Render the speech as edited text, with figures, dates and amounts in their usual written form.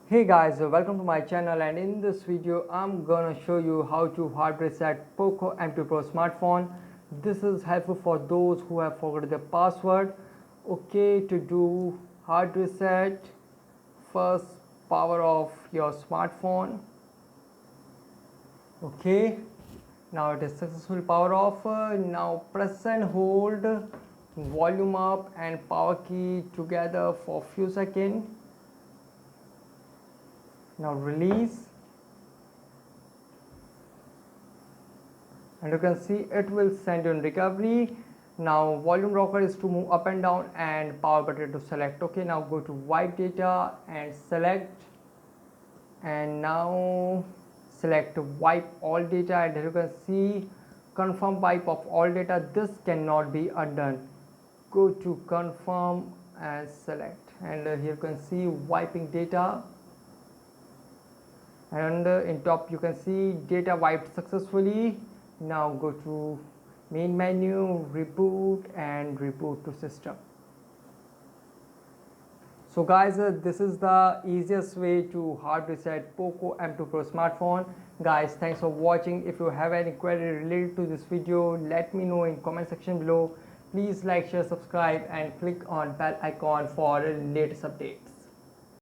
Hey guys, welcome to my channel, and in this video I'm gonna show you how to hard reset POCO M2 PRO smartphone. This is helpful for those who have forgotten their password. Okay, to do hard reset, first power off your smartphone. Okay, now it is successfully power off. Now press and hold volume up and power key together for few seconds. Now release, and you can see it will send you in recovery. Now volume rocker is to move up and down, and power button to select. Okay, now go to wipe data and select, and now select wipe all data, and here you can see confirm wipe of all data. This cannot be undone. Go to confirm and select, and here you can see wiping data, and in top you can see data wiped successfully. Now go to main menu, reboot, and reboot to system. So guys, this is the easiest way to hard reset POCO M2 Pro smartphone. Guys, thanks for watching. If you have any query related to this video, let me know in comment section below. Please like, share, subscribe, and click on bell icon for latest updates.